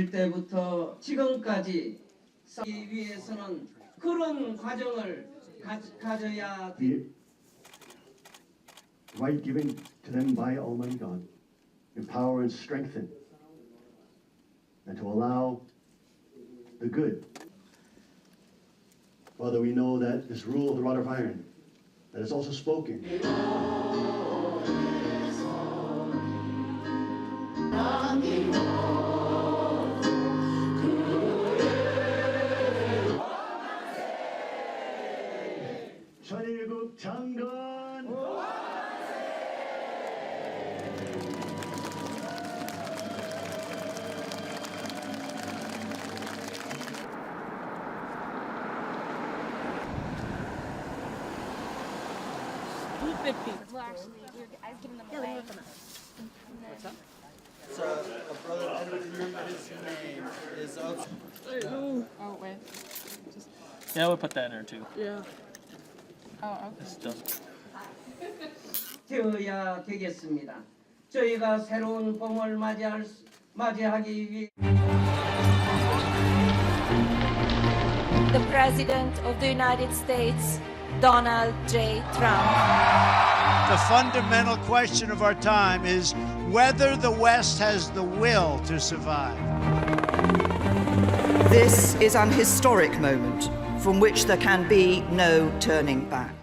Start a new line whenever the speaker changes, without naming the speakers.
때부터 지금까지 싸기 위해서는 그런 과정을 가져야
The right given to them by Almighty God, empower and strengthen, and to allow the good. Father, we know that this rule of the rod of iron, that is also spoken. 천일국 장관!
Well, actually, I've given them away.
So, a brother Edward, his name is up.
Oh, wait.
Yeah, we'll put that in there too.
Yeah. Oh, okay.
This does.
되어야 되겠습니다. 저희가 새로운 봄을 맞이하기 위해
The President of the United States, Donald J. Trump.
The fundamental question of our time is whether the West has the will to survive.
This is an historic moment from which there can be no turning back.